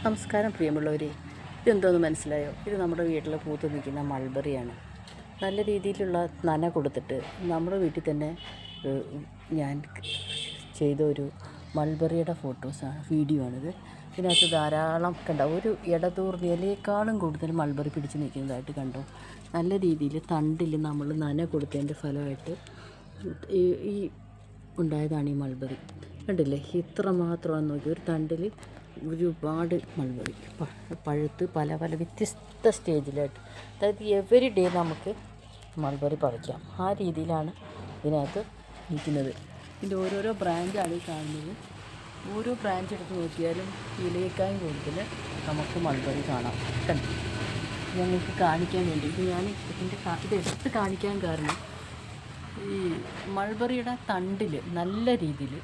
നമസ്കാരം പ്രിയമുള്ളവരെ, ഇതെന്തോന്ന് മനസ്സിലായോ? ഇത് നമ്മുടെ വീട്ടിൽ പൂത്ത് നിൽക്കുന്ന മൾബറിയാണ്. നല്ല രീതിയിലുള്ള നന കൊടുത്തിട്ട് നമ്മുടെ വീട്ടിൽ തന്നെ ഞാൻ ചെയ്ത ഒരു മൾബറിയുടെ വീഡിയോ ആണിത്. ഇതിനകത്ത് ധാരാളം ഒരു ഇടതൂർന്ന ഇലയേക്കാളും കൂടുതൽ മൾബറി പിടിച്ച് നിൽക്കുന്നതായിട്ട് കണ്ടു. നല്ല രീതിയിൽ തണ്ടിൽ നമ്മൾ നന കൊടുത്തതിൻ്റെ ഫലമായിട്ട് ഈ ഉണ്ടായതാണ് ഈ മൾബറി. കണ്ടില്ലേ, ഇത്ര മാത്രമാണെന്ന് നോക്കി. ഒരു തണ്ടിൽ ഒരുപാട് മൾബറി പഴുത്ത് പല പല വ്യത്യസ്ത സ്റ്റേജിലായിട്ട്, അതായത് എവരി ഡേ നമുക്ക് മൾബറി പറിക്കാം. ആ രീതിയിലാണ് ഇതിനകത്ത് നിൽക്കുന്നത്. ഇതിൻ്റെ ഓരോരോ ബ്രാഞ്ചാണ് ഈ കാണുന്നത്. ഓരോ ബ്രാഞ്ച് എടുത്ത് നോക്കിയാലും ഇലയേക്കായും കൂടുതൽ നമുക്ക് മൾബറി കാണാം. കണ്ടു, ഞങ്ങൾക്ക് കാണിക്കാൻ വേണ്ടി ഞാൻ ഇത് എടുത്ത് കാണിക്കാൻ കാരണം, ഈ മൾബറിയുടെ തണ്ടിൽ നല്ല രീതിയിൽ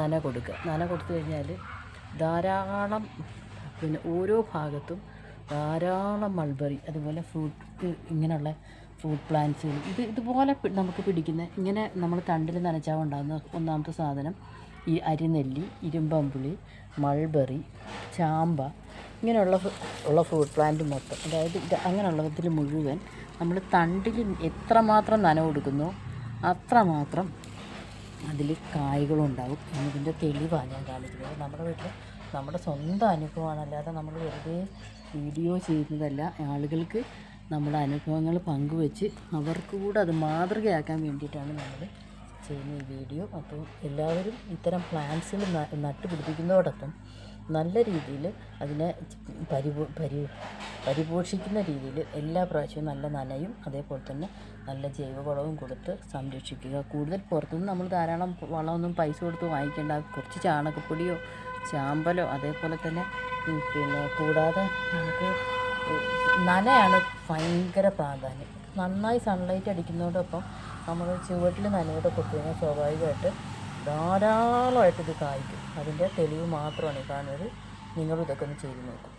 നന കൊടുക്കുക. നന കൊടുത്തു കഴിഞ്ഞാൽ ധാരാളം ഓരോ ഭാഗത്തും ധാരാളം മൾബറി, അതുപോലെ ഇങ്ങനെയുള്ള ഫ്രൂട്ട് പ്ലാന്റ്സുകൾ ഇതുപോലെ നമുക്ക് പിടിക്കുന്ന, ഇങ്ങനെ നമ്മൾ തണ്ടിൽ നനച്ചാൽ ഉണ്ടാകുന്ന ഒന്നാമത്തെ സാധനം ഈ അരിനെല്ലി, ഇരുമ്പമ്പുളി, മൾബറി, ചാമ്പ, ഇങ്ങനെയുള്ള ഫ്രൂട്ട് പ്ലാന്റ് മൊത്തം, അതായത് അങ്ങനെയുള്ളതിൽ മുഴുവൻ നമ്മൾ തണ്ടിൽ എത്രമാത്രം നന കൊടുക്കുന്നോ അത്രമാത്രം അതിൽ കായ്കളുണ്ടാവും എന്നതിൻ്റെ തെളിവാണ് ഞാൻ കാണിക്കുന്നത്. നമ്മുടെ വീട്ടിൽ നമ്മുടെ സ്വന്തം അനുഭവമാണ്, അല്ലാതെ നമ്മൾ വെറുതെ വീഡിയോ ചെയ്യുന്നതല്ല. ആളുകൾക്ക് നമ്മുടെ അനുഭവങ്ങൾ പങ്കുവെച്ച് അവർക്ക് കൂടെ അത് മാതൃകയാക്കാൻ വേണ്ടിയിട്ടാണ് നമ്മൾ ചെയ്യുന്ന ഈ വീഡിയോ. അപ്പോൾ എല്ലാവരും ഇത്തരം പ്ലാന്റ്സുകൾ നട്ടുപിടിപ്പിക്കുന്നതോടൊപ്പം നല്ല രീതിയിൽ അതിനെ പരിപോഷിക്കുന്ന രീതിയിൽ എല്ലാ പ്രാവശ്യവും നല്ല നനയും അതേപോലെ തന്നെ നല്ല ജൈവവളവും കൊടുത്ത് സംരക്ഷിക്കുക. കൂടുതൽ പുറത്തുനിന്ന് നമ്മൾ ധാരാളം വളമൊന്നും പൈസ കൊടുത്ത് വാങ്ങിക്കേണ്ട. കുറച്ച് ചാണകപ്പൊടിയോ ചാമ്പലോ അതേപോലെ തന്നെ കൂടാതെ നമുക്ക് നനയാണ് ഭയങ്കര പ്രാധാന്യം. നന്നായി സൺലൈറ്റ് അടിക്കുന്നതോടൊപ്പം നമ്മൾ ചുവട്ടിൽ നനയോടെ കൊടുത്തു കഴിഞ്ഞാൽ സ്വാഭാവികമായിട്ട് ധാരാളമായിട്ട് ഇത് കായ്ക്കും. അതിൻ്റെ തെളിവ് മാത്രമാണ് ഈ കാണുന്നത്. നിങ്ങളും ഇതൊക്കെ ഒന്ന് ചെയ്ത് നോക്കും.